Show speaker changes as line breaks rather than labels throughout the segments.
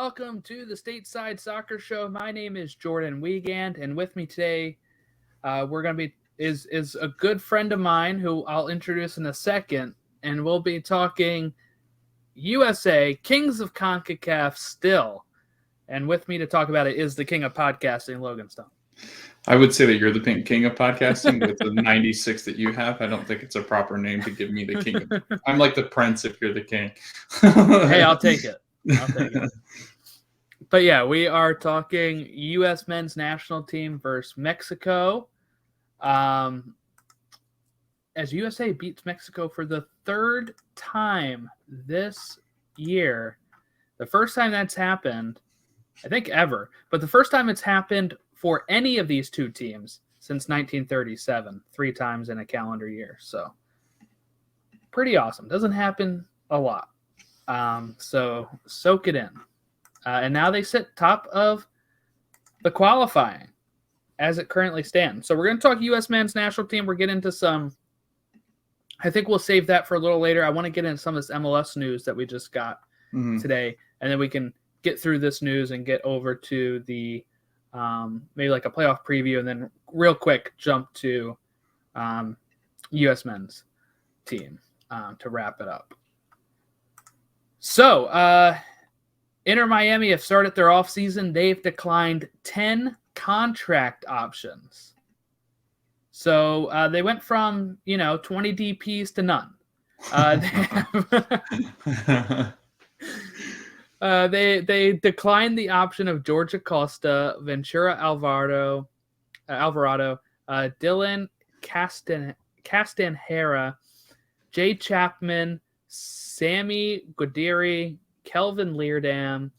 welcome to the Stateside Soccer Show. My name is Jordan Wiegand, and with me today, is a good friend of mine who I'll introduce in a second, and we'll be talking USA Kings of CONCACAF still. And with me to talk about it is the king of podcasting, Logan Stone.
I would say that you're the king of podcasting with the 96 that you have. I don't think it's a proper name to give me the king. I'm like the prince if you're the king.
Hey, I'll take it. But yeah, we are talking U.S. men's national team versus Mexico. As USA beats Mexico for the third time this year. The first time that's happened, I think ever, but the first time it's happened for any of these two teams since 1937, 3 times in a calendar year. So pretty awesome. Doesn't happen a lot. So soak it in. And now they sit top of the qualifying as it currently stands. So we're going to talk U.S. men's national team. We're getting into some, I think we'll save that for a little later. I want to get into some of this MLS news that we just got today. And then we can get through this news and get over to the, maybe like a playoff preview, and then real quick jump to U.S. men's team to wrap it up. So, Inter Miami have started their offseason. They've declined 10 contract options. So they went from, 20 DPs to none. They declined the option of George Acosta, Ventura Alvarado, Dylan Castanheira, Jay Chapman, Sammy Godiri, Kelvin Leardam,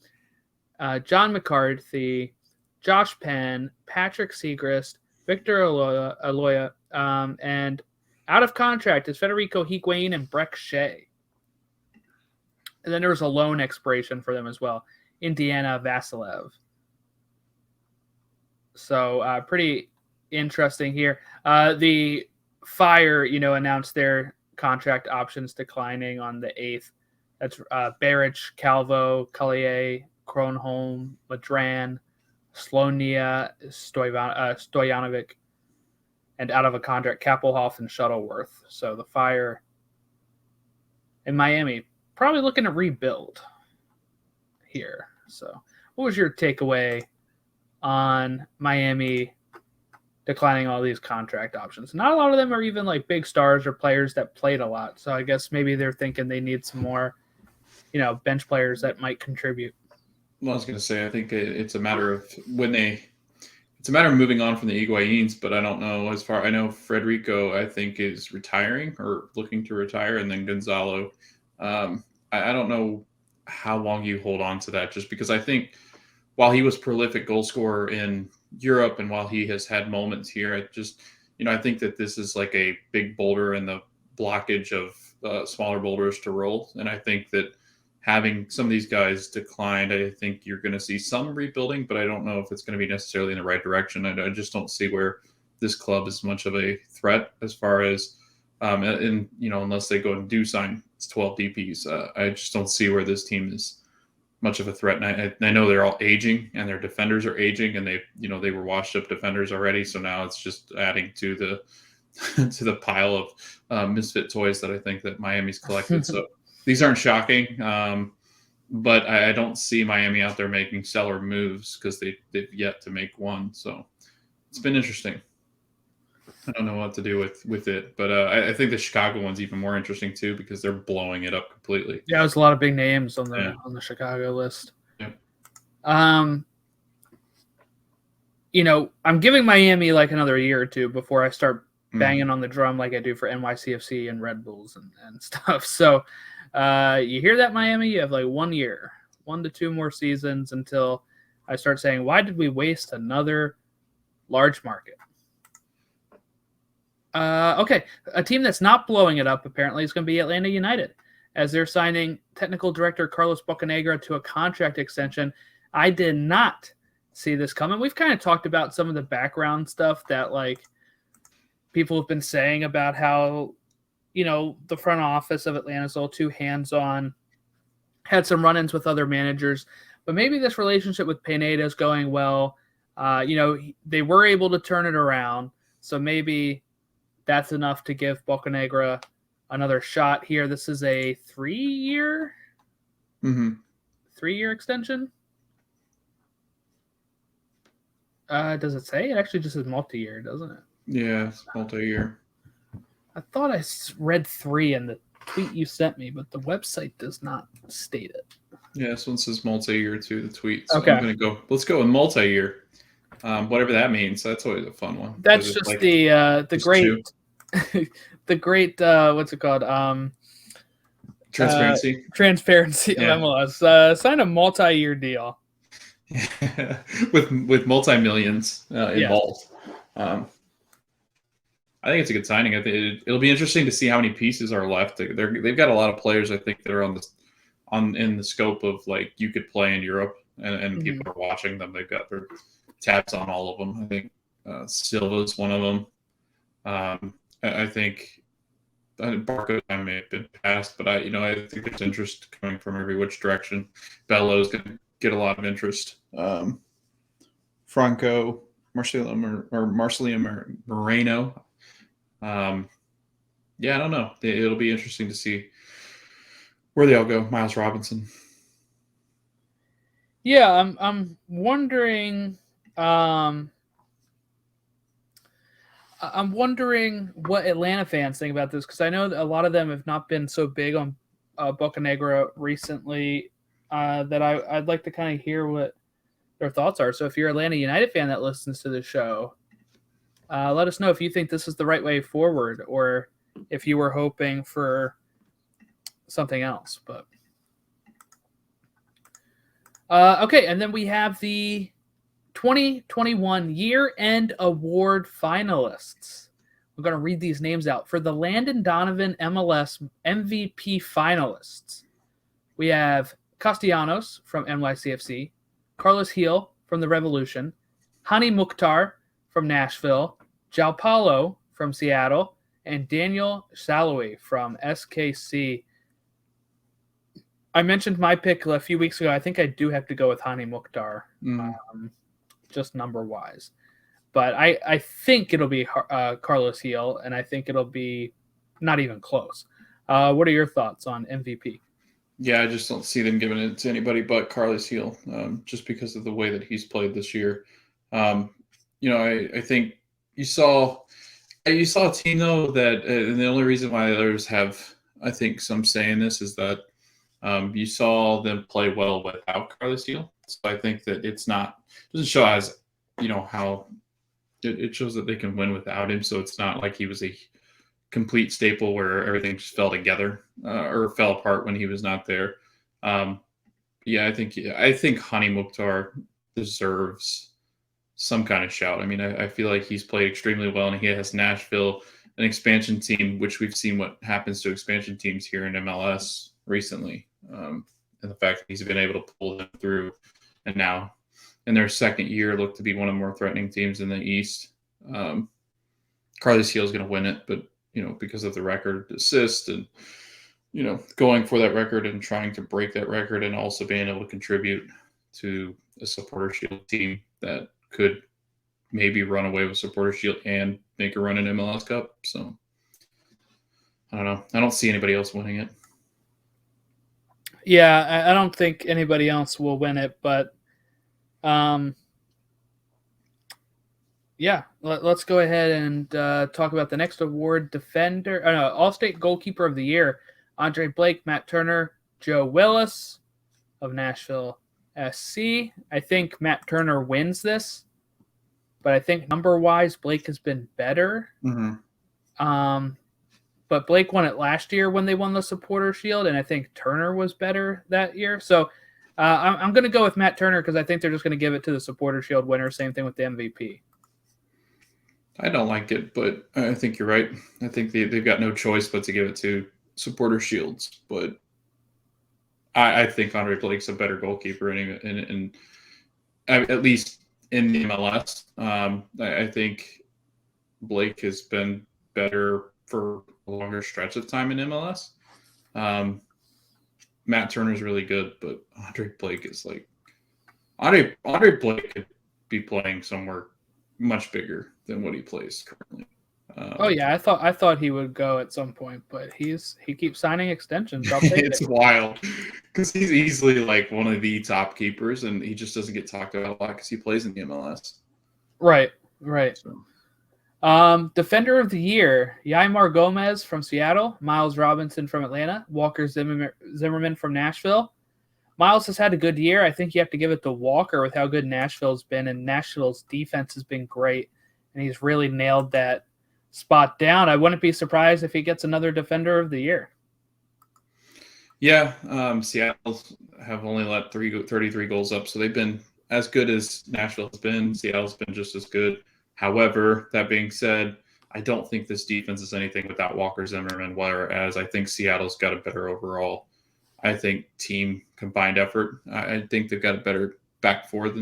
John McCarthy, Josh Penn, Patrick Segrist, Victor Aloya, and out of contract is Federico Higuain and Breck Shea. And then there was a loan expiration for them as well, Indiana Vasilev. So pretty interesting here. The Fire, announced their contract options declining on the 8th. That's Baric, Calvo, Collier, Kronholm, Madran, Slonia, Stojanovic, and out of a contract, Kappelhoff and Shuttleworth. So the Fire in Miami probably looking to rebuild here. So what was your takeaway on Miami declining all these contract options? Not a lot of them are even like big stars or players that played a lot. So I guess maybe they're thinking they need some more, bench players that might contribute.
Well, I was going to say, I think it's a matter of it's a matter of moving on from the Higuains, but I don't know I know Federico, I think, is retiring or looking to retire. And then Gonzalo, I don't know how long you hold on to that, just because I think while he was prolific goal scorer in Europe and while he has had moments here, I think that this is like a big boulder in the blockage of smaller boulders to roll. And I think that having some of these guys declined, I think you're going to see some rebuilding, but I don't know if it's going to be necessarily in the right direction. I just don't see where this club is much of a threat as far as, unless they go and do sign 12 DPs. I just don't see where this team is much of a threat. And I know they're all aging and their defenders are aging, and they were washed up defenders already. So now it's just adding to the pile of misfit toys that I think that Miami's collected. So these aren't shocking, but I don't see Miami out there making stellar moves because they've yet to make one. So it's been interesting. I don't know what to do with it, but I think the Chicago one's even more interesting too because they're blowing it up completely.
Yeah, there's a lot of big names on the Chicago list.
Yeah.
I'm giving Miami like another year or two before I start banging on the drum like I do for NYCFC and Red Bulls and stuff. So you hear that, Miami? You have like 1 year, 1 to 2 more seasons until I start saying, why did we waste another large market? Okay, a team that's not blowing it up apparently is going to be Atlanta United, as they're signing technical director Carlos Bocanegra to a contract extension. I did not see this coming. We've kind of talked about some of the background stuff that like people have been saying about how, the front office of Atlanta is a little too hands-on, had some run-ins with other managers. but maybe this relationship with Pineda is going well. They were able to turn it around, so maybe that's enough to give Bocanegra another shot here. This is a 3-year extension. Does it say? It actually just says multi-year, doesn't it?
Yeah, it's multi-year.
I thought I read 3 in the tweet you sent me, but the website does not state it.
Yeah, this one says multi-year too, the tweet. So
Okay.
I'm going to go, let's go with multi-year. Whatever that means. That's always a fun one.
That's just like the great, the great, what's it called?
Transparency.
Transparency of MLS. Sign a multi-year deal.
with multi-millions involved. I think it's a good signing. I think it'll be interesting to see how many pieces are left. They've got a lot of players, I think, that are in the scope of like you could play in Europe, and people are watching them. They've got their tabs on all of them. I think Silva's one of them. I think Barco time may have been passed, but I think there's interest coming from every which direction. Bello's going to get a lot of interest. Franco, Marcelino Moreno. I don't know. It'll be interesting to see where they all go. Miles Robinson.
Yeah, I'm wondering. I'm wondering what Atlanta fans think about this, because I know that a lot of them have not been so big on Bocanegra recently. That I'd like to kind of hear what their thoughts are. So if you're an Atlanta United fan that listens to the show, let us know if you think this is the right way forward, or if you were hoping for something else. But okay, and then we have the 2021 year-end award finalists. We're going to read these names out. For the Landon Donovan MLS MVP finalists, we have Castellanos from NYCFC, Carlos Gil from the Revolution, Hani Mukhtar from Nashville, João Paulo from Seattle, and Daniel Saloui from SKC. I mentioned my pick a few weeks ago. I think I do have to go with Hani Mukhtar, just number-wise. But I think it'll be Carlos Gil, and I think it'll be not even close. What are your thoughts on MVP?
Yeah, I just don't see them giving it to anybody but Carlos Gil, just because of the way that he's played this year. I think you saw a team, though, that and the only reason why others have, I think, some say in this is that you saw them play well without Carlos Gil. So I think that doesn't show as, how it shows that they can win without him. So it's not like he was a complete staple where everything just fell together or fell apart when he was not there. I think Hani Mukhtar deserves some kind of shout. I mean, I feel like he's played extremely well, and he has Nashville, an expansion team, which we've seen what happens to expansion teams here in MLS recently, and the fact that he's been able to pull them through, and now in their second year look to be one of the more threatening teams in the East. Carlos Gil is going to win it, but because of the record assist and going for that record and trying to break that record, and also being able to contribute to a Supporter Shield team that could maybe run away with Supporter Shield and make a run in MLS Cup. So I don't know. I don't see anybody else winning it.
Yeah, I don't think anybody else will win it, but let's go ahead and talk about the next award. All-State Goalkeeper of the Year, Andre Blake, Matt Turner, Joe Willis of Nashville SC. I think Matt Turner wins this, but I think number-wise, Blake has been better. But Blake won it last year when they won the Supporter Shield, and I think Turner was better that year. So I'm going to go with Matt Turner, because I think they're just going to give it to the Supporter Shield winner. Same thing with the MVP.
I don't like it, but I think you're right. I think they've got no choice but to give it to Supporter Shields. But I think Andre Blake's a better goalkeeper, and at least in the MLS. I think Blake has been better for a longer stretch of time in MLS. Matt Turner's really good, but Andre Blake is like Andre Blake could be playing somewhere much bigger than what he plays currently.
Oh yeah, I thought he would go at some point, but he keeps signing extensions. I'll take
It's
it.
wild because he's easily like one of the top keepers, and he just doesn't get talked about a lot because he plays in the MLS.
Right.
So.
Defender of the year: Yaimar Gomez from Seattle, Miles Robinson from Atlanta, Walker Zimmerman from Nashville. Miles has had a good year. I think you have to give it to Walker with how good Nashville's been, and Nashville's defense has been great, and he's really nailed that spot down. I wouldn't be surprised if he gets another Defender of the Year.
Yeah, Seattle have only let 33 goals up, so they've been as good as Nashville has been. Seattle's been just as good. However, that being said, I don't think this defense is anything without Walker Zimmerman, whereas I think Seattle's got a better overall, I think, team combined effort. I think they've got a better back four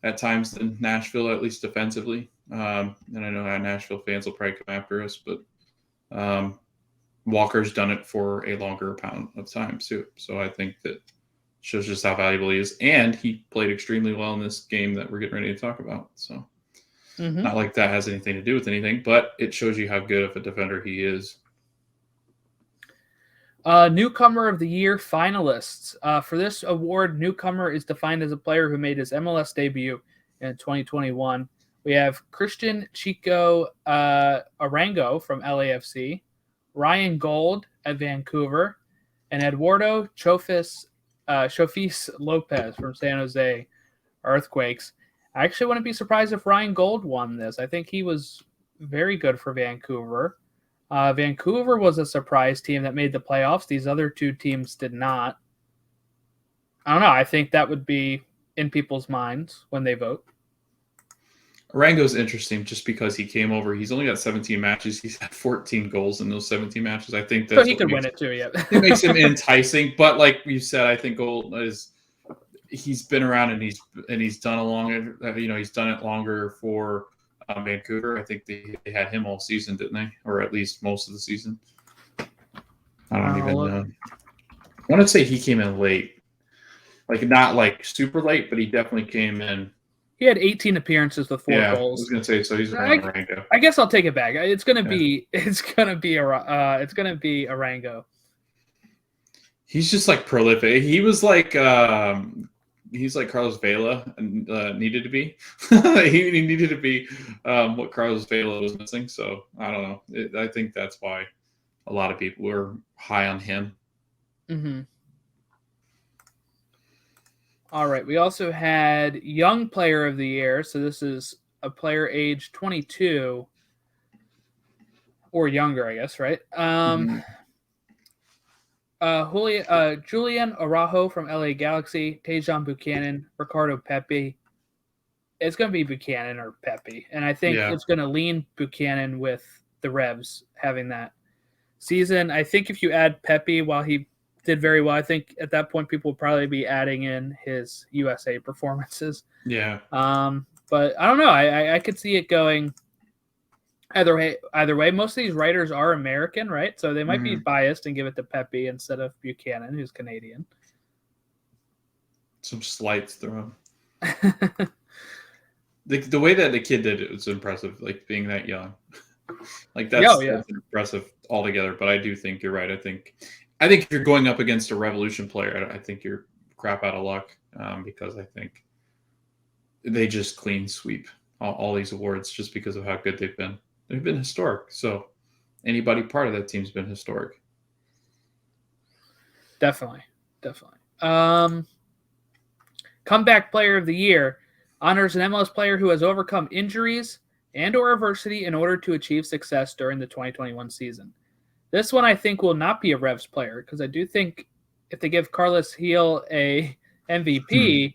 at times than Nashville, at least defensively. And I know how Nashville fans will probably come after us, but Walker's done it for a longer amount of time too. So I think that shows just how valuable he is. And he played extremely well in this game that we're getting ready to talk about. So not like that has anything to do with anything, but it shows you how good of a defender he is.
Newcomer of the Year finalists. For this award, newcomer is defined as a player who made his MLS debut in 2021. We have Christian Chico Arango from LAFC, Ryan Gold at Vancouver, and Eduardo Chofis Lopez from San Jose Earthquakes. I actually wouldn't be surprised if Ryan Gold won this. I think he was very good for Vancouver. Vancouver was a surprise team that made the playoffs. These other two teams did not. I don't know. I think that would be in people's minds when they vote.
Arango's interesting just because he came over. He's only got 17 matches. He's had 14 goals in those 17 matches. I think that's
so he could win it too, yeah.
It makes him enticing. But like you said, I think Gold he's been around and he's done he's done it longer for Vancouver. I think they had him all season, didn't they? Or at least most of the season. I don't even know. I want to say he came in late. Like not like super late, but he definitely came in.
He had 18 appearances with 4 goals.
I was gonna say so. He's around Arango.
I guess I'll take it back. It's gonna be Arango.
He's just like prolific. He was like he's like Carlos Vela needed to be. he needed to be what Carlos Vela was missing. So I don't know. I think that's why a lot of people were high on him.
Mm-hmm. All right. We also had Young Player of the Year. So this is a player age 22 or younger, I guess, right? Julian Araujo from LA Galaxy, Tejan Buchanan, Ricardo Pepi. It's going to be Buchanan or Pepi. And I think it's going to lean Buchanan with the Revs having that season. I think if you add Pepi while he did very well, I think at that point people will probably be adding in his USA performances.
Yeah.
But I don't know. I could see it going either way. Most of these writers are American, right? So they might be biased and give it to Pepi instead of Buchanan, who's Canadian.
Some slights thrown. The way that the kid did it was impressive, like being that young. Like that's impressive altogether. But I do think you're right. I think if you're going up against a Revolution player, I think you're crap out of luck because I think they just clean sweep all these awards just because of how good they've been. They've been historic. So anybody part of that team's been historic.
Definitely. Comeback Player of the Year honors an MLS player who has overcome injuries and or adversity in order to achieve success during the 2021 season. This one I think will not be a Revs player because I do think if they give Carlos Heel a MVP,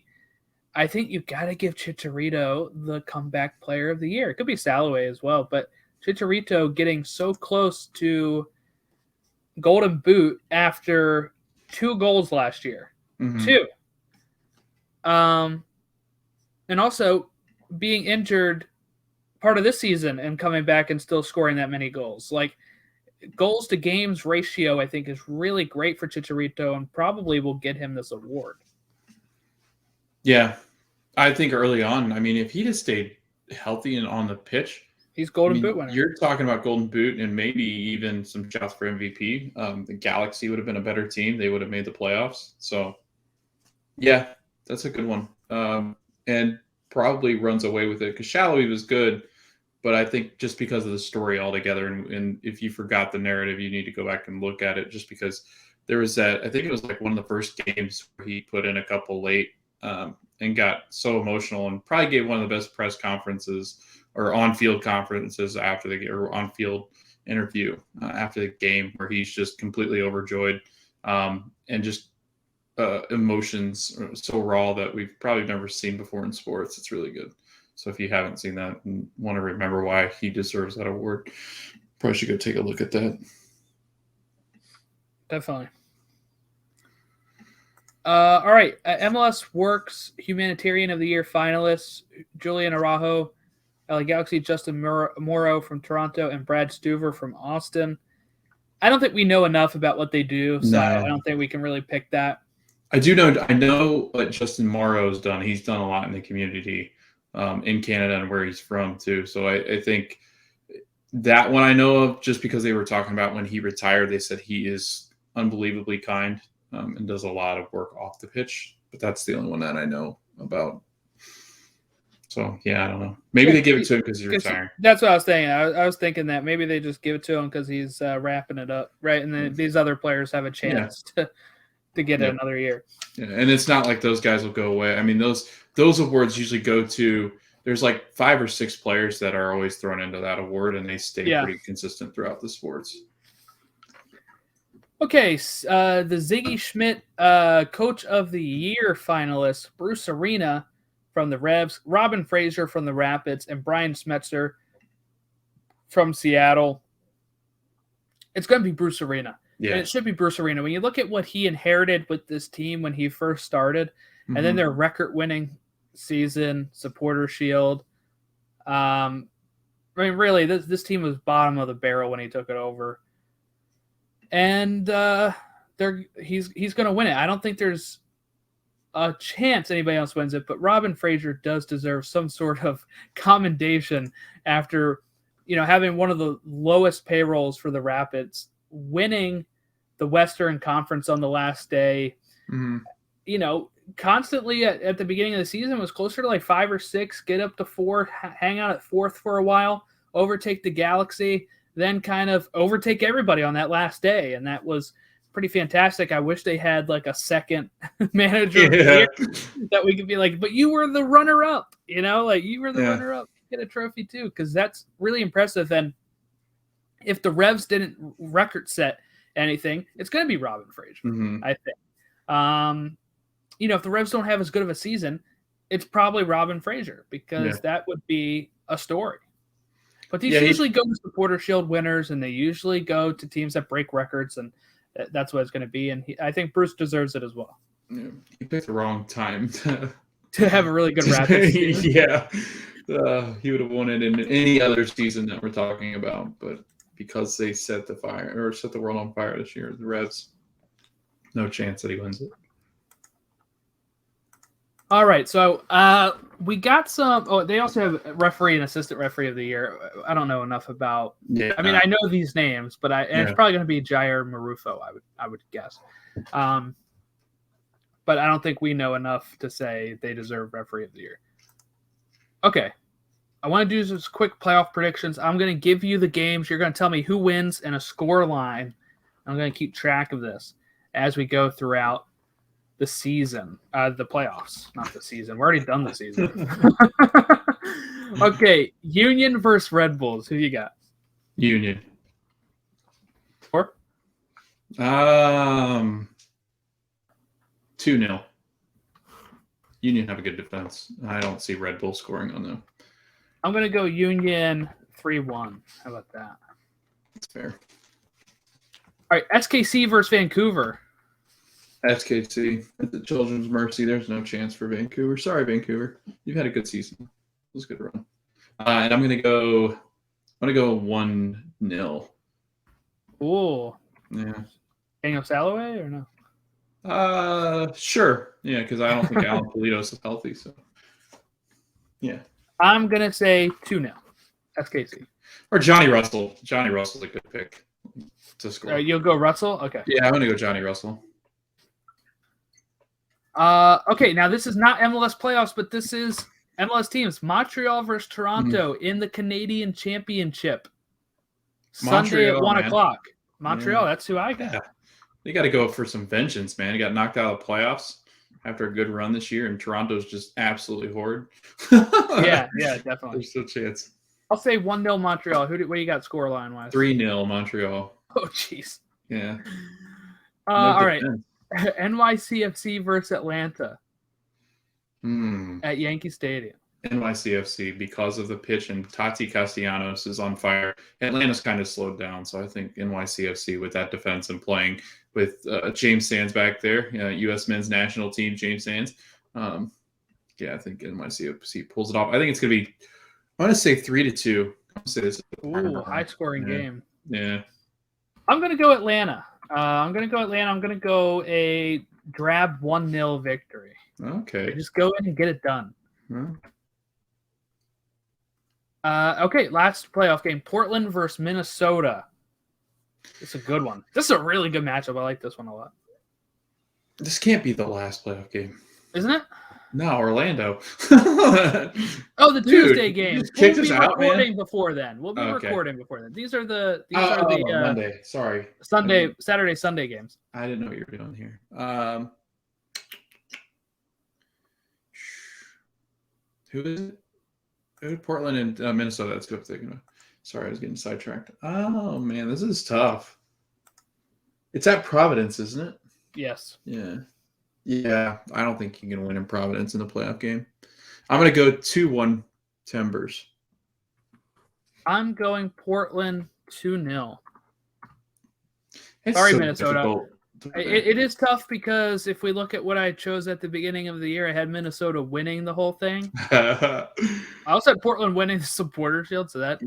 I think you got to give Chicharito the Comeback Player of the Year. It could be Salaway as well, but Chicharito getting so close to Golden Boot after 2 goals last year. 2. And also being injured part of this season and coming back and still scoring that many goals. Like, goals to games ratio, I think, is really great for Chicharito and probably will get him this award.
Yeah, I think early on, I mean, if he just stayed healthy and on the pitch,
He's Golden Boot winner.
You're talking about Golden Boot and maybe even some shots for MVP. The Galaxy would have been a better team. They would have made the playoffs. So, yeah, that's a good one. And probably runs away with it because Shallowy was good. But I think just because of the story altogether, and if you forgot the narrative, you need to go back and look at it just because there was that, I think it was like one of the first games where he put in a couple late and got so emotional and probably gave one of the best press conferences or on-field conferences after the or on-field interview after the game where he's just completely overjoyed and just emotions so raw that we've probably never seen before in sports. It's really good. So if you haven't seen that and want to remember why he deserves that award, probably should go take a look at that.
Definitely. All right. MLS Works Humanitarian of the Year finalists, Julian Araujo, LA Galaxy, Justin Morrow from Toronto, and Brad Stuver from Austin. I don't think we know enough about what they do, so I don't think we can really pick that.
I know what Justin Morrow's done. He's done a lot in the community in Canada and where he's from too. So I think that one I know of just because they were talking about when he retired, they said he is unbelievably kind and does a lot of work off the pitch. But that's the only one that I know about. So, yeah, I don't know. Maybe they give it to him because he's retiring.
That's what I was thinking. I was thinking that maybe they just give it to him because he's wrapping it up, right? And then these other players have a chance to get it another year.
Yeah, and it's not like those guys will go away. I mean, those awards usually go to – there's like 5 or 6 players that are always thrown into that award, and they stay pretty consistent throughout the sports.
Okay, the Ziggy Schmidt Coach of the Year finalists, Bruce Arena from the Revs, Robin Fraser from the Rapids, and Brian Smetzer from Seattle. It's going to be Bruce Arena. Yeah. And it should be Bruce Arena. When you look at what he inherited with this team when he first started, and then their record-winning season, Supporter Shield. I mean, really, this team was bottom of the barrel when he took it over. And he's going to win it. I don't think there's a chance anybody else wins it, but Robin Fraser does deserve some sort of commendation after, having one of the lowest payrolls for the Rapids, winning the Western Conference on the last day. Constantly at the beginning of the season was closer to like 5 or 6, get up to 4, hang out at 4th for a while, overtake the Galaxy, then kind of overtake everybody on that last day. And that was pretty fantastic. I wish they had like a second manager here that we could be like, but you were the runner-up, you were the runner-up, get a trophy too, because that's really impressive. And if the Revs didn't record set anything, it's going to be Robin Fraser, I think. If the Revs don't have as good of a season, it's probably Robin Fraser because that would be a story. But these usually go to Supporter Shield winners, and they usually go to teams that break records, and that's what it's going to be. And I think Bruce deserves it as well.
Yeah, he picked the wrong time
to have a really good Rapids season.
He would have won it in any other season that we're talking about, but because they set the world on fire this year, the Revs, no chance that he wins it.
All right, so we got some. Oh, they also have referee and assistant referee of the year. I don't know enough about. Yeah, I mean, I know these names, but it's probably going to be Jair Marufo. I would guess, but I don't think we know enough to say they deserve referee of the year. Okay, I want to do some quick playoff predictions. I'm going to give you the games. You're going to tell me who wins and a score line. I'm going to keep track of this as we go throughout the season, the playoffs, not the season. We're already done the season. Okay, Union versus Red Bulls. Who you got?
Union.
Or?
2-0. Union have a good defense. I don't see Red Bull scoring on them.
I'm going to go Union 3-1. How about that?
That's fair.
All right, SKC versus Vancouver.
SKC at the Children's Mercy. There's no chance for Vancouver. Sorry, Vancouver. You've had a good season. It was a good run. And I'm gonna go 1-0.
Ooh.
Yeah.
Daniel Salloway or no?
Sure. Yeah, because I don't think Alan Pulido's is healthy. So, yeah.
I'm going to say 2-0. SKC.
Or Johnny Russell. Johnny Russell's a good pick to score.
You'll go Russell? Okay.
Yeah, I'm going to go Johnny Russell.
Okay, now this is not MLS playoffs, but this is MLS teams. Montreal versus Toronto in the Canadian Championship. Sunday at 1 o'clock. Montreal, that's who I got.
Yeah. They got to go for some vengeance, man. He got knocked out of the playoffs after a good run this year, and Toronto's just absolutely horrid.
yeah, definitely.
There's no chance.
I'll say 1-0 Montreal. What do you got scoreline wise?
3-0 Montreal.
Oh, jeez.
Yeah.
All right. NYCFC versus Atlanta at Yankee Stadium.
NYCFC, because of the pitch, and Tati Castellanos is on fire. Atlanta's kind of slowed down, so I think NYCFC with that defense and playing with James Sands back there, U.S. men's national team, James Sands. Yeah, I think NYCFC pulls it off. I think it's going to be, I'm going to say 3-2.
Ooh, high-scoring game.
Yeah.
I'm going to go Atlanta. I'm going to go a drab 1-0 victory.
Okay.
Just go in and get it done.
Huh?
Okay, last playoff game. Portland versus Minnesota. It's a good one. This is a really good matchup. I like this one a lot.
This can't be the last playoff game.
Isn't it?
No, Orlando.
Oh, the Tuesday game.
We'll be
recording before then. We'll be recording before then. These are the
Monday. Sorry.
Saturday, Sunday games.
I didn't know what you were doing here. Who is it? Portland and Minnesota. That's what I'm thinking about. Sorry, I was getting sidetracked. Oh man, this is tough. It's at Providence, isn't it?
Yes.
Yeah. Yeah, I don't think you can win in Providence in the playoff game. I'm going to go 2-1 Timbers.
I'm going Portland 2-0. Sorry, Minnesota. It is tough because if we look at what I chose at the beginning of the year, I had Minnesota winning the whole thing. I also had Portland winning the Supporter Shield, so that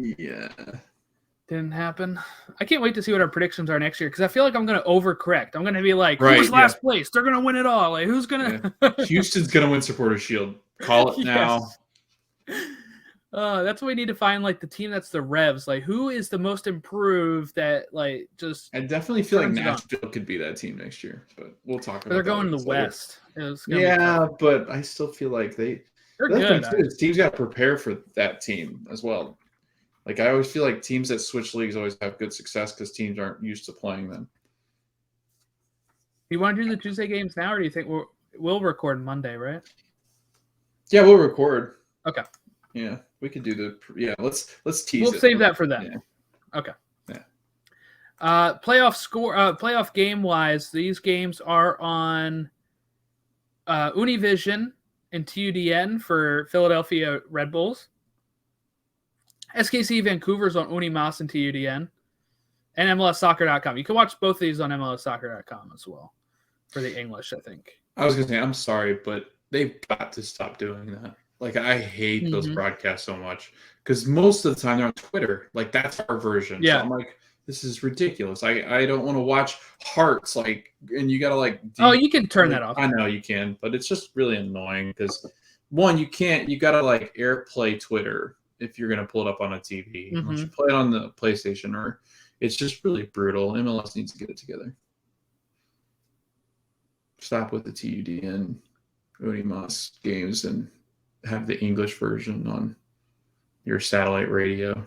didn't happen. I can't wait to see what our predictions are next year because I feel like I'm going to overcorrect. I'm going to be like, who's last place? They're going to win it all. Like, who's going to?
Houston's going to win Supporter Shield. Call it now.
That's what we need to find, like the team that's the Revs. Like, who is the most improved that, like, just.
I definitely feel like Nashville could be that team next year, but we'll talk about that.
They're going to the West.
Yeah, but I still feel like they're good. The team's got to prepare for that team as well. Like, I always feel like teams that switch leagues always have good success because teams aren't used to playing them.
You want to do the Tuesday games now, or do you think we'll record Monday, right?
Yeah, we'll record.
Okay.
Yeah, we could do let's tease
We'll save that for then.
Yeah.
Okay.
Yeah.
Playoff game wise, these games are on Univision and TUDN for Philadelphia Red Bulls. SKC Vancouver's on Unimas and TUDN, and MLSsoccer.com. You can watch both of these on MLSsoccer.com as well for the English, I think.
I was going to say, I'm sorry, but they've got to stop doing that. Like, I hate those broadcasts so much because most of the time they're on Twitter. Like, that's our version.
Yeah.
So I'm like, this is ridiculous. I don't want to watch Hearts, like, and you got to, like...
you can turn that off.
I know you can, but it's just really annoying because, one, you got to, like, AirPlay Twitter if you're going to pull it up on a TV. Unless you play it on the PlayStation, or it's just really brutal. MLS needs to get it together. Stop with the TUDN Unimas games and have the English version on your satellite radio.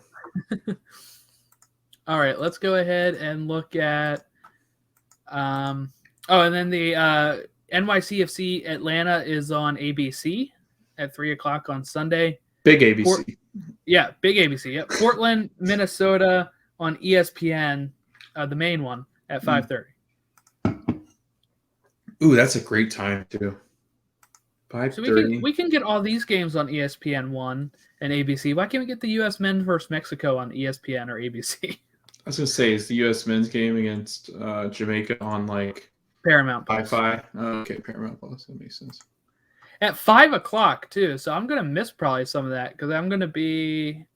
All right, let's go ahead and look at and then the NYCFC Atlanta is on ABC at 3:00 on Sunday.
Big ABC.
Big ABC. Yep. Portland, Minnesota on ESPN, the main one at 5:30.
Ooh, that's a great time too. 5:30.
So we can get all these games on ESPN1 and ABC. Why can't we get the U.S. men versus Mexico on ESPN or ABC?
I was gonna say, is the U.S. men's game against Jamaica on like
Paramount
Plus? Wi-Fi? Okay, Paramount Plus. That makes sense.
At 5:00 too, so I'm gonna miss probably some of that because I'm gonna be,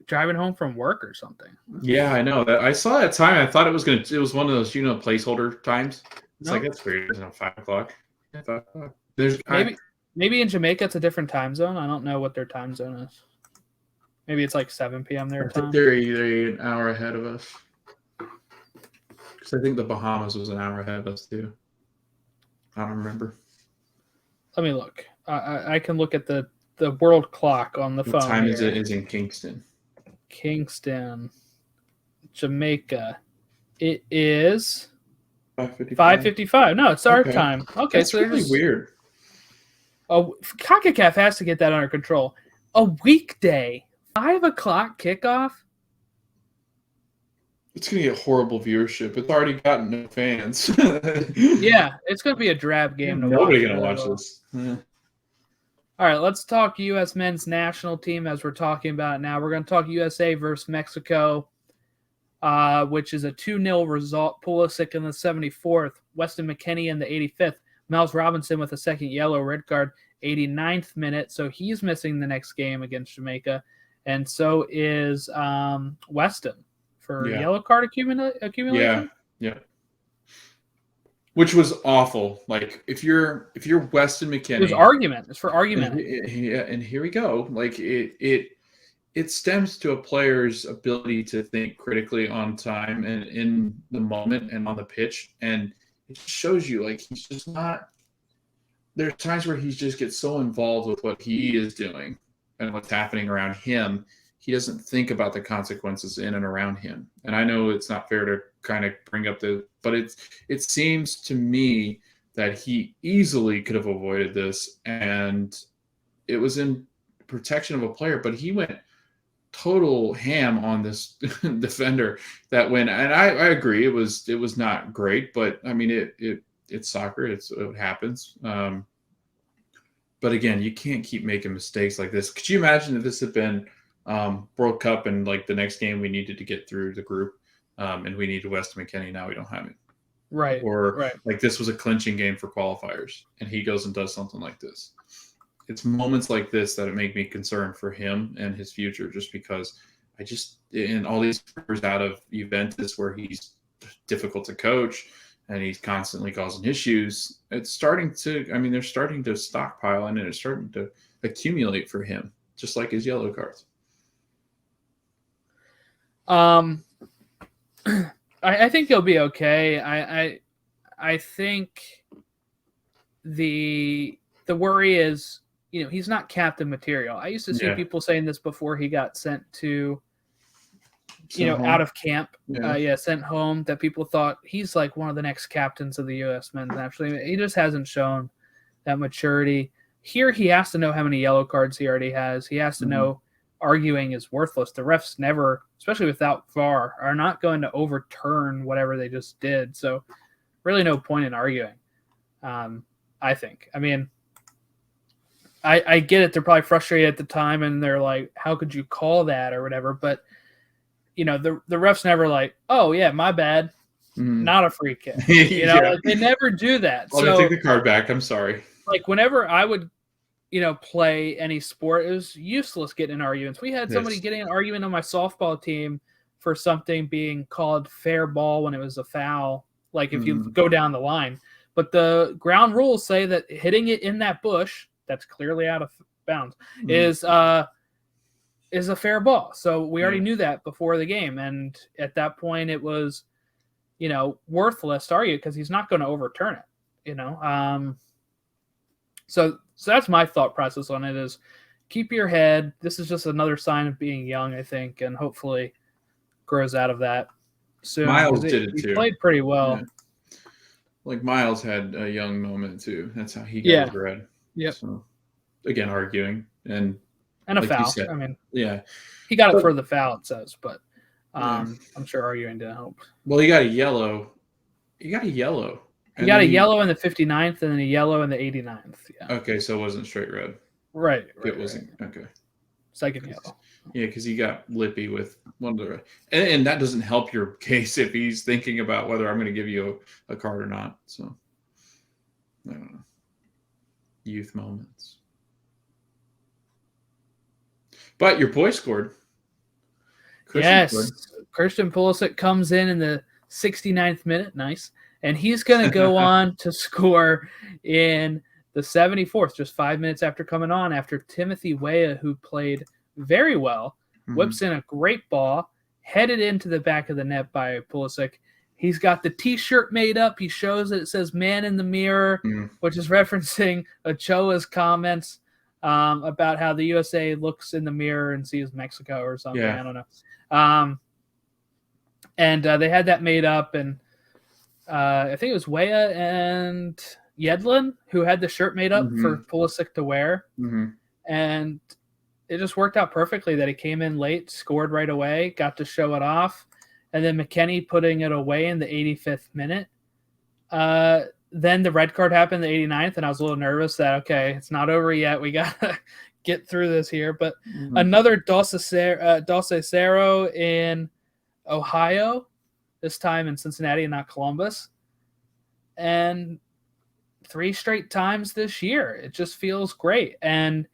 driving home from work or something.
Yeah, I know that. I saw that time. I thought it was one of those placeholder times. It's like, that's weird. It's not 5 o'clock. Yeah, 5 o'clock.
Maybe in Jamaica it's a different time zone. I don't know what their time zone is. Maybe it's like 7 p.m. their time.
They're an hour ahead of us. Because I think the Bahamas was an hour ahead of us too. I don't remember.
Let me look. I can look at the world clock on the phone.
What time
here.
is it? Is in Kingston.
Kingston, Jamaica. It is
5:55.
No, it's our time. Okay,
that's
so
really weird.
CONCACAF has to get that under control. A weekday, 5 o'clock kickoff.
It's going to get horrible viewership. It's already gotten no fans.
Yeah, it's going to be a drab game.
Nobody's going to watch this. Yeah.
All right, let's talk U.S. men's national team as we're talking about it now. We're going to talk USA versus Mexico, which is a 2-0 result. Pulisic in the 74th, Weston McKennie in the 85th, Miles Robinson with a second yellow red card, 89th minute. So he's missing the next game against Jamaica. And so is Weston for yellow card accumulation.
Yeah. Which was awful. Like if you're Weston McKennie,
it was argument. It's for argument.
And here we go. Like it stems to a player's ability to think critically on time and in the moment and on the pitch, and it shows you like he's just not. There's times where he just gets so involved with what he is doing and what's happening around him, he doesn't think about the consequences in and around him. And I know it's not fair to kind of bring up but it seems to me that he easily could have avoided this, and it was in protection of a player, but he went total ham on this defender that and I agree it was not great, but I mean it's soccer, it happens. But again, you can't keep making mistakes like this. Could you imagine if this had been World Cup and like the next game we needed to get through the group and we needed Weston McKennie, now we don't have it.
Right.
Or like this was a clinching game for qualifiers and he goes and does something like this. It's moments like this that make me concerned for him and his future, just because in all these rumors out of Juventus where he's difficult to coach and he's constantly causing issues, they're starting to stockpile and it's starting to accumulate for him, just like his yellow cards.
I think he'll be okay. I think the worry is, he's not captain material. I used to see people saying this before he got sent to, out of camp. Sent home, that people thought he's like one of the next captains of the U.S. men's national team. He just hasn't shown that maturity. Here, he has to know how many yellow cards he already has. He has to know arguing is worthless. The refs never, especially without VAR, are not going to overturn whatever they just did. So really no point in arguing, I think. I mean, I get it. They're probably frustrated at the time, and they're like, how could you call that or whatever? But, the refs never like, oh, yeah, my bad. Not a free kick. Like, they never do that.
I'll take the card back. I'm sorry.
Like, whenever I would, play any sport, it was useless getting in arguments. We had somebody getting an argument on my softball team for something being called fair ball when it was a foul, like if you go down the line. But the ground rules say that hitting it in that bush that's clearly out of bounds is a fair ball. So we already knew that before the game. And at that point it was, worthless to argue because he's not going to overturn it, So that's my thought process on it, is keep your head. This is just another sign of being young, I think, and hopefully grows out of that soon.
Miles did it too.
He played pretty well.
Yeah. Like Miles had a young moment too. That's how he got his red.
Yep.
So, again, arguing and
a
like
foul.
Said,
I mean,
he
got it for the foul, it says, but I'm sure arguing didn't help.
Well, he got a yellow. He got a yellow in the
59th and then a yellow in the 89th. Yeah.
Okay, so it wasn't straight red.
Right.
It wasn't. Okay.
Second yellow.
Yeah, because he got lippy with one of the, and that doesn't help your case if he's thinking about whether I'm going to give you a card or not. So, I don't know. Youth moments. But your boy scored.
Christian Pulisic comes in the 69th minute. Nice. And he's going to go on to score in the 74th, just 5 minutes after coming on, after Timothy Weah, who played very well, whips in a great ball, headed into the back of the net by Pulisic. He's got the T-shirt made up. He shows it says "Man in the Mirror," which is referencing Ochoa's comments about how the USA looks in the mirror and sees Mexico or something. Yeah. I don't know. And they had that made up, and I think it was Weah and Yedlin who had the shirt made up for Pulisic to wear. And it just worked out perfectly that he came in late, scored right away, got to show it off. And then McKennie putting it away in the 85th minute. Then the red card happened in the 89th, and I was a little nervous that, okay, it's not over yet. We got to get through this here. But another Dos Cero in Ohio, this time in Cincinnati and not Columbus. And 3 straight times this year. It just feels great. And,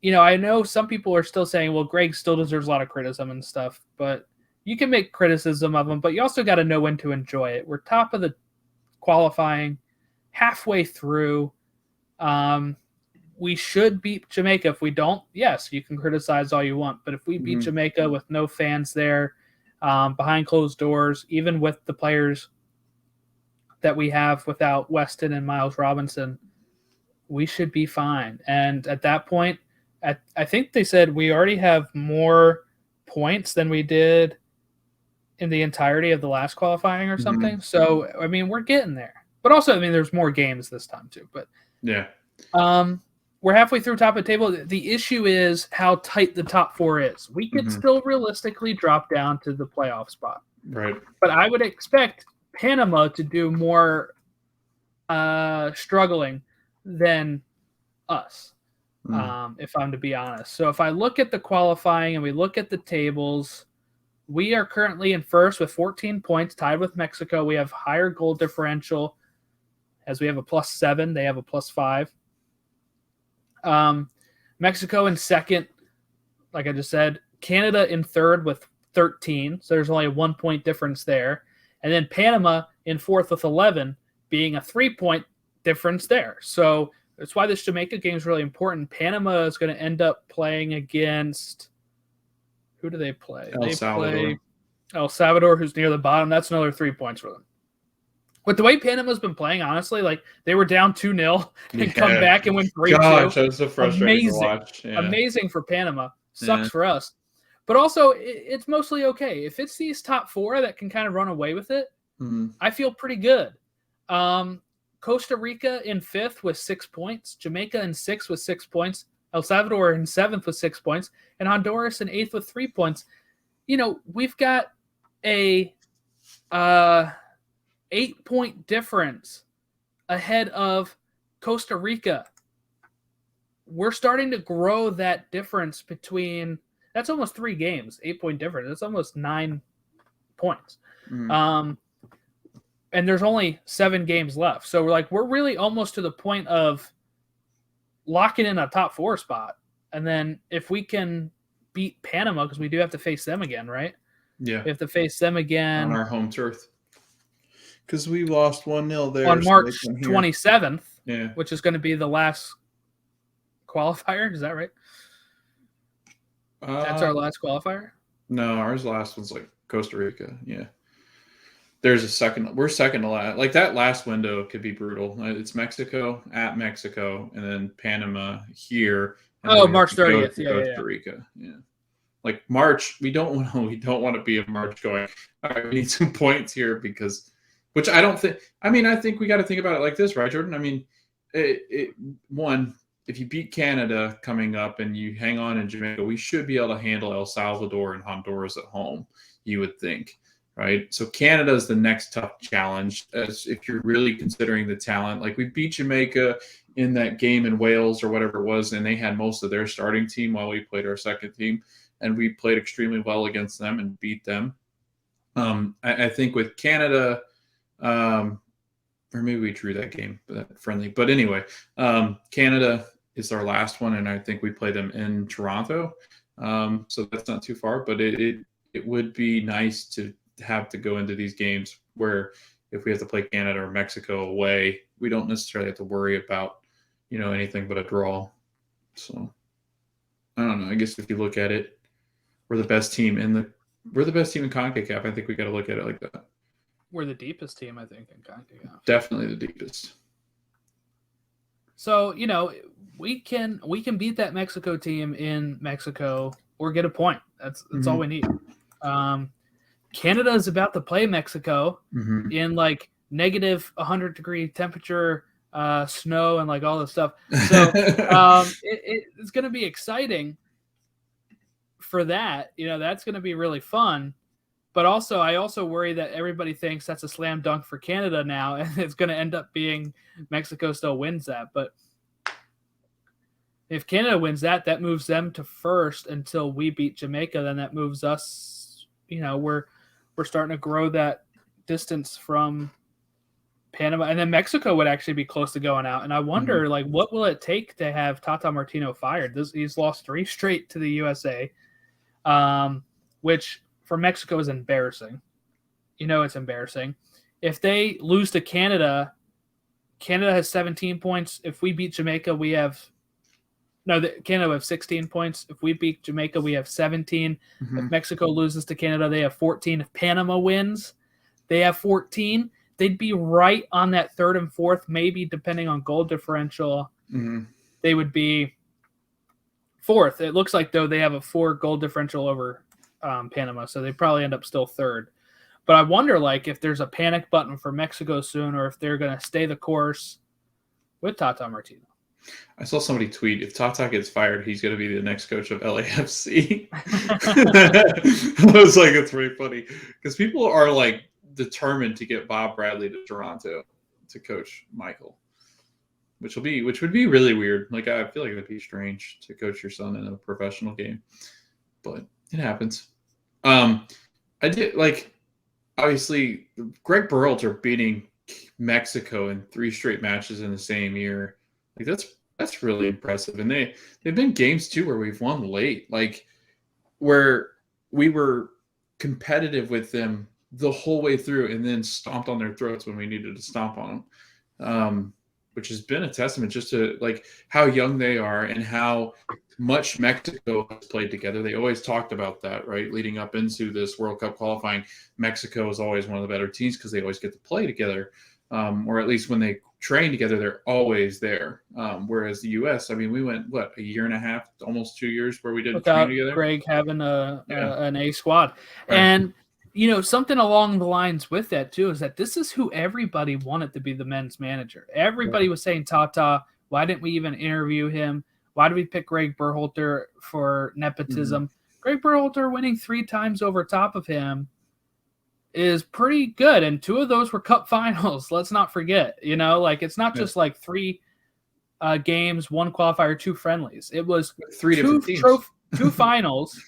I know some people are still saying, well, Greg still deserves a lot of criticism and stuff, but you can make criticism of him, but you also got to know when to enjoy it. We're top of the qualifying, halfway through. We should beat Jamaica. If we don't, yes, you can criticize all you want. But if we beat Jamaica with no fans there, behind closed doors, even with the players that we have without Weston and Miles Robinson, we should be fine. And at that point, I think they said we already have more points than we did in the entirety of the last qualifying or something. So, we're getting there. But also, there's more games this time too. But
yeah,
we're halfway through top of the table. The issue is how tight the top 4 is. We could still realistically drop down to the playoff spot.
Right.
But I would expect Panama to do more struggling than us. If I'm to be honest. So if I look at the qualifying and we look at the tables, we are currently in first with 14 points, tied with Mexico. We have higher goal differential as we have a +7. They have a +5. Mexico in second, like I just said. Canada in third with 13. So there's only a 1 point difference there. And then Panama in fourth with 11, being a 3-point difference there. So that's why this Jamaica game is really important. Panama is going to end up playing against – who do they play? Play El Salvador, who's near the bottom. That's another 3 points for them. With the way Panama's been playing, honestly, they were down 2-0 and come back and win 3-2.
Gosh, that was so frustrating to watch. Yeah.
Amazing for Panama. Sucks for us. But also, it's mostly okay. If it's these top 4 that can kind of run away with it, I feel pretty good. Costa Rica in 5th with 6 points. Jamaica in 6th with 6 points. El Salvador in 7th with 6 points. And Honduras in 8th with 3 points. We've got a 8-point difference ahead of Costa Rica. We're starting to grow that difference between – that's almost 3 games, 8-point difference. That's almost 9 points. And there's only 7 games left. So we're really almost to the point of locking in a top 4 spot. And then if we can beat Panama, because we do have to face them again, right?
Yeah.
We have to face them again.
On our home turf.
Because we lost 1-0 there.
On March 27th,
yeah,
which is going to be the last qualifier. Is that right? That's our last qualifier?
No, ours last one's Costa Rica. Yeah. There's a second. We're second to last. That last window could be brutal. It's Mexico at Mexico, and then Panama here.
Oh, March 30th. Yeah,
Costa Rica. Yeah. March, we don't want to be in March going, all right, we need some points here because, which I don't think. I think we got to think about it like this, right, Jordan? One, if you beat Canada coming up and you hang on in Jamaica, we should be able to handle El Salvador and Honduras at home, you would think. Right, so Canada is the next tough challenge. As if you're really considering the talent, we beat Jamaica in that game in Wales or whatever it was, and they had most of their starting team while we played our second team, and we played extremely well against them and beat them. I think with Canada, or maybe we drew that game, that friendly. But anyway, Canada is our last one, and I think we play them in Toronto, so that's not too far. But it would be nice to have to go into these games where if we have to play Canada or Mexico away, we don't necessarily have to worry about, anything but a draw. So I don't know. I guess if you look at it, we're the best team in CONCACAF. I think we got to look at it like that.
We're the deepest team, I think, in CONCACAF.
Definitely the deepest.
So, we can beat that Mexico team in Mexico or get a point. That's all we need. Canada is about to play Mexico in like negative 100-degree temperature, snow, and like all this stuff. So it's going to be exciting for that. That's going to be really fun. But also, I also worry that everybody thinks that's a slam dunk for Canada now, and it's going to end up being Mexico still wins that. But if Canada wins that moves them to first until we beat Jamaica. Then that moves us. We're starting to grow that distance from Panama, and then Mexico would actually be close to going out. And I wonder, what will it take to have Tata Martino fired? He's lost 3 straight to the USA, which for Mexico is embarrassing. It's embarrassing. If they lose to Canada has 17 points. If we beat Jamaica, Canada will have 16 points. If we beat Jamaica, we have 17. If Mexico loses to Canada, they have 14. If Panama wins, they have 14. They'd be right on that 3rd and 4th, maybe depending on goal differential. They would be 4th. It looks like, though, they have a 4 goal differential over Panama, so they probably end up still 3rd. But I wonder, if there's a panic button for Mexico soon, or if they're going to stay the course with Tata Martino.
I saw somebody tweet, if Tata gets fired, he's going to be the next coach of LAFC. I was like, it's pretty funny. Because people are, determined to get Bob Bradley to Toronto to coach Michael. Which would be really weird. I feel like it'd be strange to coach your son in a professional game. But it happens. I did, obviously, Greg Berhalter beating Mexico in 3 straight matches in the same year. That's really impressive. And they've been games too where we've won late, where we were competitive with them the whole way through and then stomped on their throats when we needed to stomp on them, which has been a testament just to how young they are and how much Mexico has played together. They always talked about that, right? Leading up into this World Cup qualifying, Mexico is always one of the better teams because they always get to play together. Or at least when they train together, they're always there. Whereas the U.S., we went, a year and a half, almost 2 years where we didn't train together.
Greg having an A squad. Right. And, something along the lines with that, too, is that this is who everybody wanted to be the men's manager. Everybody was saying, Tata, why didn't we even interview him? Why did we pick Greg Berhalter for nepotism? Greg Berhalter winning 3 times over top of him is pretty good, and 2 of those were cup finals. Let's not forget, it's not just 3 games, 1 qualifier, 2 friendly. It was
3 different teams.
2 finals,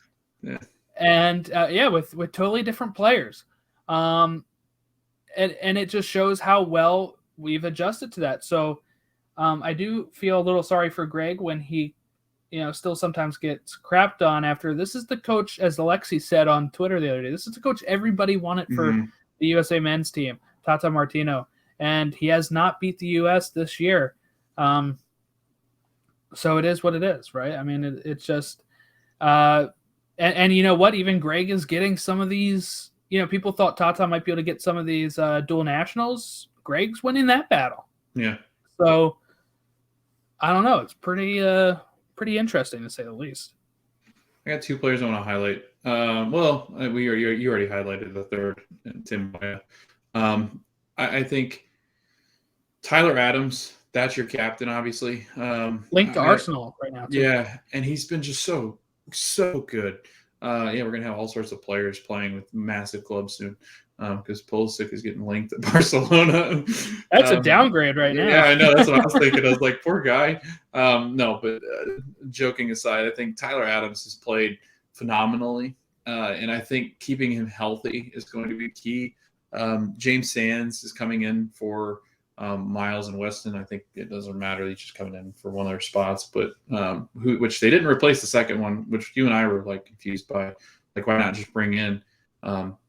and with totally different players, and it just shows how well we've adjusted to that. So I do feel a little sorry for Greg when he still sometimes gets crapped on after. This is the coach, as Alexi said on Twitter the other day, this is the coach everybody wanted for the USA men's team, Tata Martino, and he has not beat the U.S. this year. So it is what it is, right? It's just and you know what? Even Greg is getting some of these, people thought Tata might be able to get some of these dual nationals. Greg's winning that battle. Yeah. So I don't know. It's pretty interesting to say the least.
I got 2 players I want to highlight. You already highlighted the third, Tim Moya. I think Tyler Adams, that's your captain, obviously.
Linked to Arsenal right now, too.
Yeah, and he's been just so good. We're going to have all sorts of players playing with massive clubs soon because Pulisic is getting linked at Barcelona.
That's a downgrade right now.
Yeah, I know. That's what I was thinking. I was like, poor guy. But joking aside, I think Tyler Adams has played phenomenally, and I think keeping him healthy is going to be key. James Sands is coming in for Miles and Weston. I think it doesn't matter. He's just coming in for one of their spots, but which they didn't replace the second one, which you and I were confused by. Why not just bring in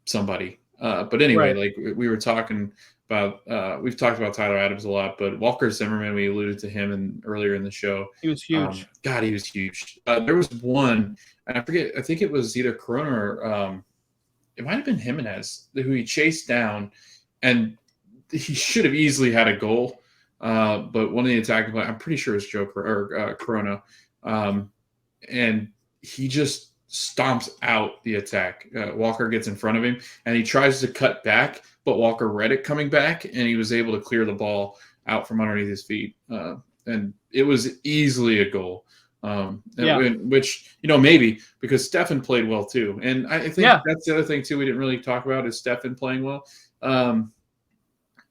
somebody But anyway,
Right.
like we were talking about, we've talked about Tyler Adams a lot, but Walker Zimmerman, we alluded to him earlier in the show.
He was huge.
God, he was huge. There was one, and I forget, I think it was either Corona or it might have been Jimenez who he chased down, and he should have easily had a goal. But one of the attacking players, I'm pretty sure it was Joe or Corona, and he just stomps out the attack. Walker gets in front of him, and he tries to cut back, but Walker read it coming back, and he was able to clear the ball out from underneath his feet. And it was easily a goal. Which, maybe because Stefan played well too. And I think that's the other thing too we didn't really talk about is Stefan playing well.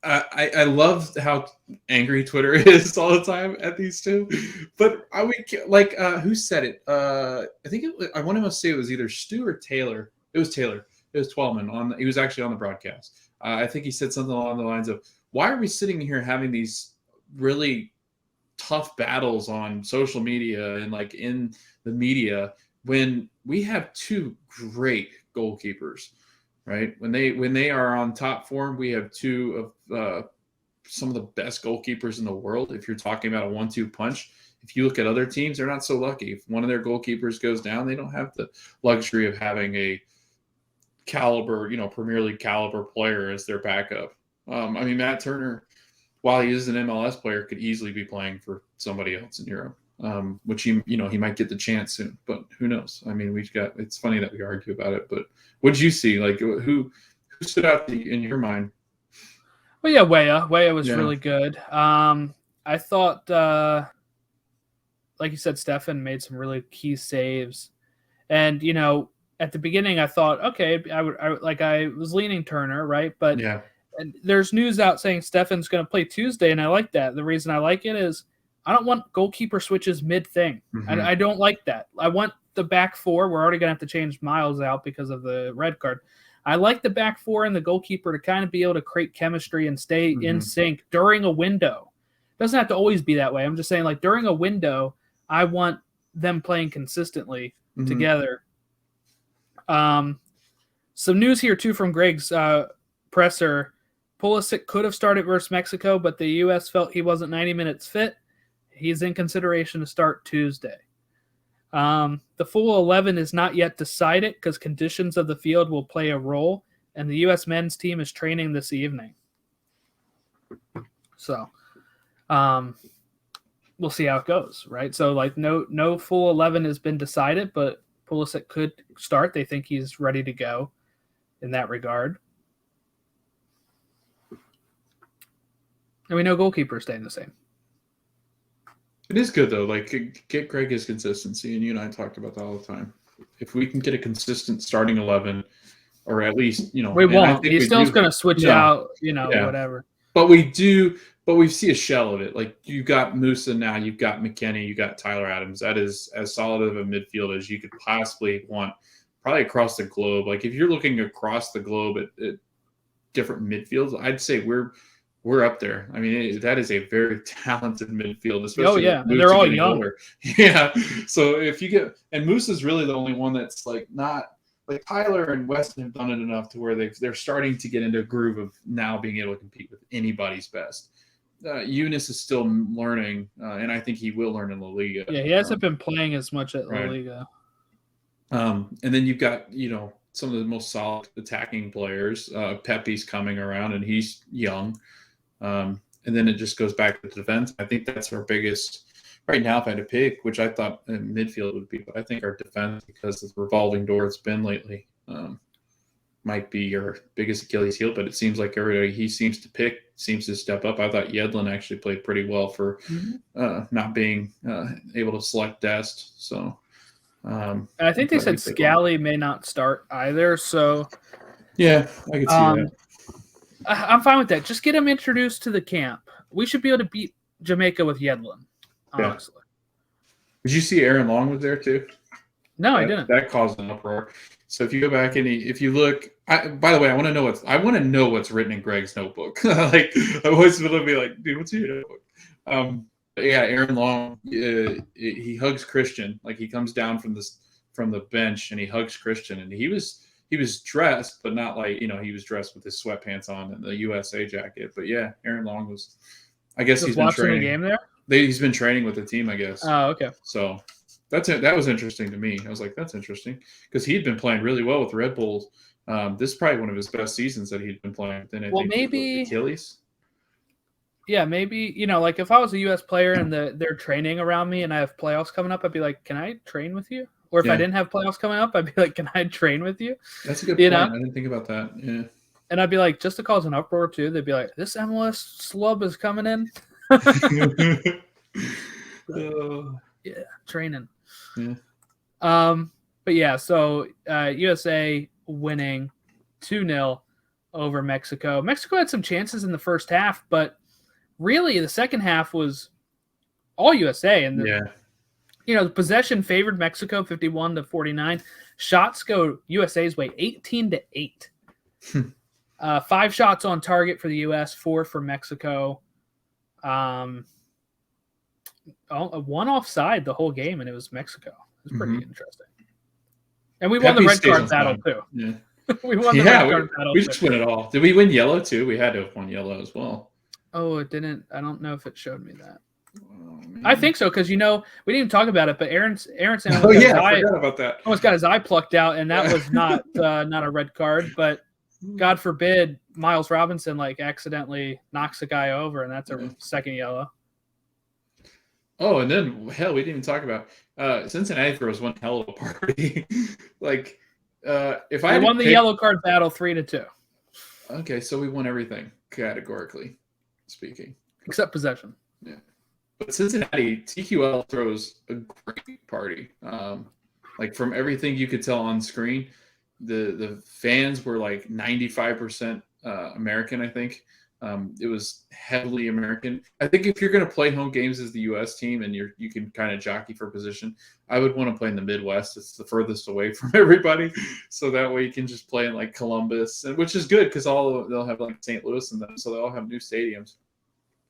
I love how angry Twitter is all the time at these two, but I would like who said it? I think I want to say it was either Stu or Taylor. It was Taylor. It was Twellman he was actually on the broadcast. I think he said something along the lines of, "Why are we sitting here having these really tough battles on social media and like in the media when we have two great goalkeepers?" Right, when they are on top form, we have two of some of the best goalkeepers in the world. If you're talking about a 1-2 punch, if you look at other teams, they're not so lucky. If one of their goalkeepers goes down, they don't have the luxury of having a caliber, Premier League caliber player as their backup. Matt Turner, while he is an MLS player, could easily be playing for somebody else in Europe. Which he might get the chance soon, but who knows? It's funny that we argue about it, but what did you see? Like who stood out in your mind?
Well, yeah, Weah was really good. I thought, like you said, Stefan made some really key saves, and at the beginning I thought, okay, I was leaning Turner, right? But and there's news out saying Stefan's going to play Tuesday, and I like that. The reason I like it is I don't want goalkeeper switches mid-thing.
Mm-hmm.
I don't like that. I want the back four. We're already going to have to change Miles out because of the red card. I like the back four and the goalkeeper to kind of be able to create chemistry and stay in sync during a window. It doesn't have to always be that way. I'm just saying, like, during a window, I want them playing consistently together. Some news here, too, from Greg's presser. Pulisic could have started versus Mexico, but the U.S. felt he wasn't 90 minutes fit. He's in consideration to start Tuesday. The full 11 is not yet decided because conditions of the field will play a role, and the U.S. men's team is training this evening. So we'll see how it goes, right? So, like, no full 11 has been decided, but Pulisic could start. They think he's ready to go in that regard. And we know goalkeepers staying the same.
It is good, though. Like, get Greg his consistency, and you and I talked about that all the time. If we can get a consistent starting 11, or at least, we
won't. He's still going to switch out, whatever.
But we see a shell of it. Like, you've got Musa now, you've got McKennie, you've got Tyler Adams. That is as solid of a midfield as you could possibly want, probably across the globe. Like, if you're looking across the globe at different midfields, I'd say we're up there. I mean, that is a very talented midfield, especially.
And they're all young.
Older. Yeah. So if you get, and Moose is really the only one that's like not like Tyler and Weston have done it enough to where they're starting to get into a groove of now being able to compete with anybody's best. Eunice is still learning, and I think he will learn in La Liga.
Yeah, he hasn't been playing as much at La Liga.
And then you've got, some of the most solid attacking players. Pepe's coming around, and he's young. And then it just goes back to the defense. I think that's our biggest right now. If I had to pick, which I thought midfield would be, but I think our defense, because of the revolving door it's been lately, might be our biggest Achilles heel. But it seems like everybody he seems to step up. I thought Yedlin actually played pretty well for not being able to select Dest. So
I think they said Scally may not start either. So
yeah, I could see that.
I'm fine with that. Just get him introduced to the camp. We should be able to beat Jamaica with Yedlin, honestly.
Yeah. Did you see Aaron Long was there too?
No, I didn't.
That caused an uproar. So if you go back and if you look, by the way, I want to know what's written in Greg's notebook. Like, I always want to be like, dude, what's in your notebook? Aaron Long, he hugs Christian. Like, he comes down from the bench and he hugs Christian, and he was he was dressed, but not like, he was dressed with his sweatpants on and the USA jacket. But yeah, Aaron Long was, I guess
Just
he's been
watching
training.
the game there.
He's been training with the team, I guess.
Oh, okay.
So that's it. That was interesting to me. I was like, that's interesting because he'd been playing really well with Red Bulls. This is probably one of his best seasons that he'd been playing. Then
maybe
Achilles.
Yeah, maybe, like if I was a U.S. player and they're training around me and I have playoffs coming up, I'd be like, can I train with you? Or if I didn't have playoffs coming up, I'd be like, can I train with you?
That's a good point. I didn't think about that. Yeah.
And I'd be like, just to cause an uproar too, they'd be like, this MLS slub is coming in. Yeah, training.
Yeah.
But yeah, so USA winning 2-0 over Mexico. Mexico had some chances in the first half, but really the second half was all USA. And the possession favored Mexico 51-49. Shots go USA's way 18-8. 5 shots on target for the US, 4 for Mexico. One offside the whole game, and it was Mexico. It was pretty interesting. And we won the red card battle too.
Yeah.
We won the red card battle.
We just win it all. Did we win yellow too? We had to have won yellow as well.
Oh, it didn't. I don't know if it showed me that. I think so because we didn't even talk about it. But Aaron
I forgot about that.
Almost got his eye plucked out, and that was not a red card. But God forbid Miles Robinson accidentally knocks a guy over, and that's a second yellow.
Oh, and then hell, we didn't even talk about Cincinnati throws one hell of a party. If I
won the yellow card battle 3-2.
Okay, so we won everything categorically speaking,
except possession.
Yeah, but Cincinnati TQL throws a great party. From everything you could tell on screen, the fans were 95% American. I think. It was heavily American. I think if you're going to play home games as the U.S. team and you can kind of jockey for position, I would want to play in the Midwest. It's the furthest away from everybody, so that way you can just play in Columbus, which is good because they'll have St. Louis in them, so they'll have new stadiums.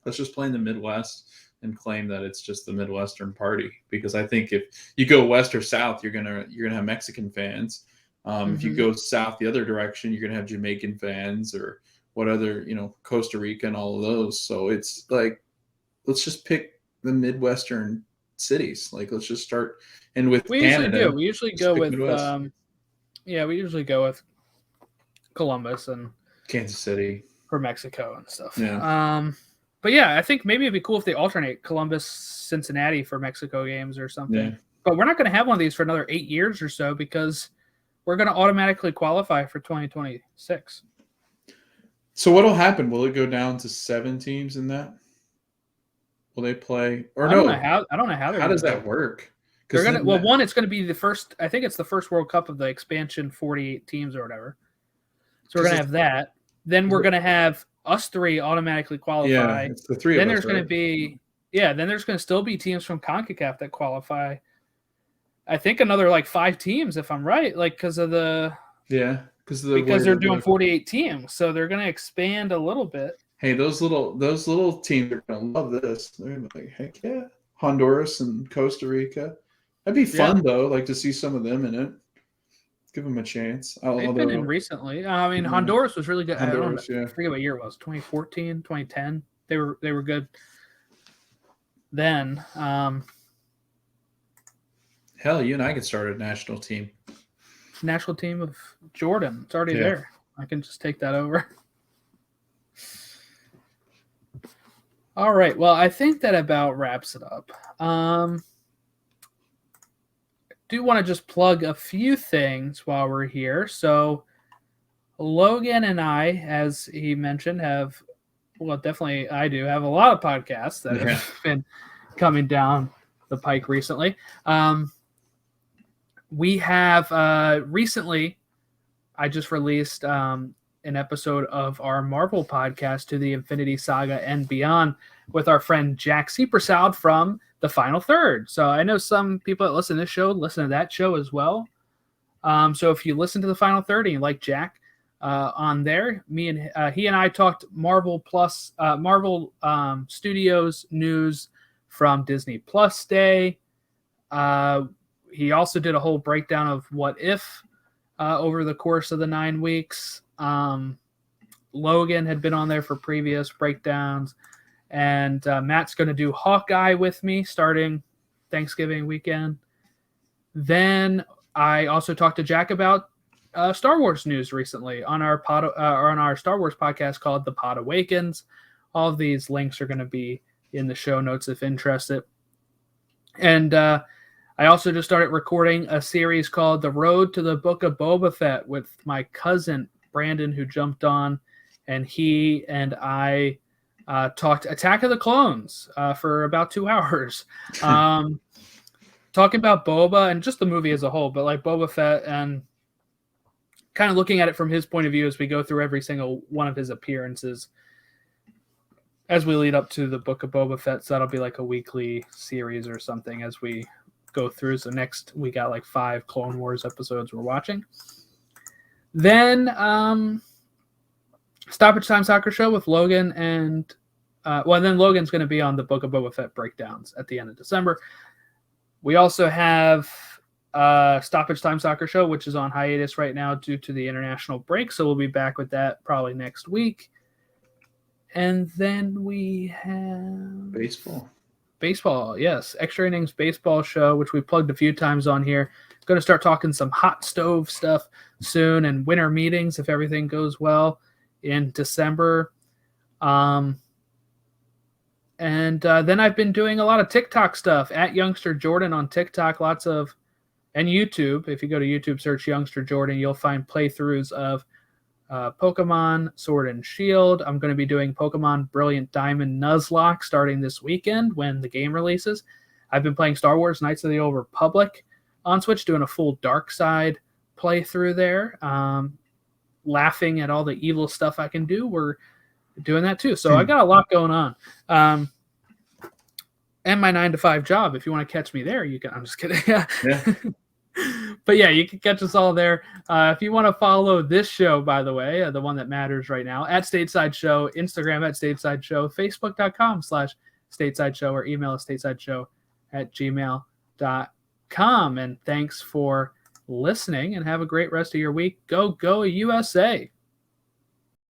Let's just play in the Midwest and claim that it's just the Midwestern party, because I think if you go west or south, you're gonna have Mexican fans. If you go south the other direction, you're gonna have Jamaican fans or what other, Costa Rica and all of those. So it's let's just pick the Midwestern cities. Let's just start. And with Canada,
we usually go with we usually go with Columbus and
Kansas City
for Mexico and stuff.
Yeah.
But yeah, I think maybe it'd be cool if they alternate Columbus, Cincinnati for Mexico games or something.
Yeah.
But we're not going to have one of these for another 8 years or so because we're going to automatically qualify for 2026.
So what'll happen? Will it go down to 7 teams in that? Will they play or no?
I don't know how.
How does that work?
They're gonna one. It's going to be the first. I think it's the first World Cup of the expansion, 48 teams or whatever. So we're going to have that. Then we're going to have us 3 automatically qualify.
Yeah, it's the 3
then
of us.
There's going to be Then there's going to still be teams from CONCACAF that qualify. I think another 5 teams, if I'm right, because of the because they're doing 48 teams, so they're going to expand a little bit.
Hey, those little teams are going to love this. They're going to be like, heck yeah, Honduras and Costa Rica. That'd be fun though, to see some of them in it. Give them a chance.
They've been in recently. I mean, Honduras was really good. I forget what year it was. 2014, 2010. They were good then.
Hell, you and I could start a national team.
National team of Jordan. It's already there. I can just take that over. All right. Well, I think that about wraps it up. I do want to just plug a few things while we're here. So Logan and I, as he mentioned, definitely I do have a lot of podcasts that have been coming down the pike recently. We have recently, I just released an episode of our Marvel podcast, To the Infinity Saga and Beyond, with our friend Jack Seepersoud from The Final Third. So I know some people that listen to this show listen to that show as well. So if you listen to The Final Third and you like Jack on there, he and I talked Marvel Studios news from Disney Plus Day. He also did a whole breakdown of What If over the course of the 9 weeks. Logan had been on there for previous breakdowns, and Matt's going to do Hawkeye with me starting Thanksgiving weekend. Then I also talked to Jack about Star Wars news recently on our on our Star Wars podcast called the Pod Awakens. All of these links are going to be in the show notes if interested. And I also just started recording a series called The Road to the Book of Boba Fett with my cousin Brandon, who jumped on, and he and I talked Attack of the Clones for about 2 hours. Talking about Boba and just the movie as a whole, but like Boba Fett, and kind of looking at it from his point of view as we go through every single one of his appearances as we lead up to the Book of Boba Fett. So that'll be like a weekly series or something as we go through. So next we got like 5 Clone Wars episodes we're watching. Then Stoppage Time Soccer Show with Logan, and then Logan's going to be on the Book of Boba Fett breakdowns at the end of December. We also have Stoppage Time Soccer Show, which is on hiatus right now due to the international break. So we'll be back with that probably next week. And then we have baseball, yes. Extra Innings Baseball Show, which we plugged a few times on here. Going to start talking some hot stove stuff soon, and winter meetings if everything goes well in December. And then I've been doing a lot of TikTok stuff at Youngster Jordan on TikTok, and YouTube. If you go to YouTube, search Youngster Jordan, you'll find playthroughs of Pokemon Sword and Shield. I'm going to be doing Pokemon Brilliant Diamond Nuzlocke starting this weekend when the game releases. I've been playing Star Wars Knights of the Old Republic on Switch, doing a full Dark Side playthrough there, laughing at all the evil stuff I can do. We're doing that too. So I got a lot going on. And my 9-to-5 job. If you want to catch me there, you can. I'm just kidding. Yeah. But yeah, you can catch us all there. If you want to follow this show, by the way, the one that matters right now, at Stateside Show, Instagram at Stateside Show, Facebook.com/Stateside Show, or email us statesideShow@gmail.com. And thanks for listening, and have a great rest of your week. Go USA.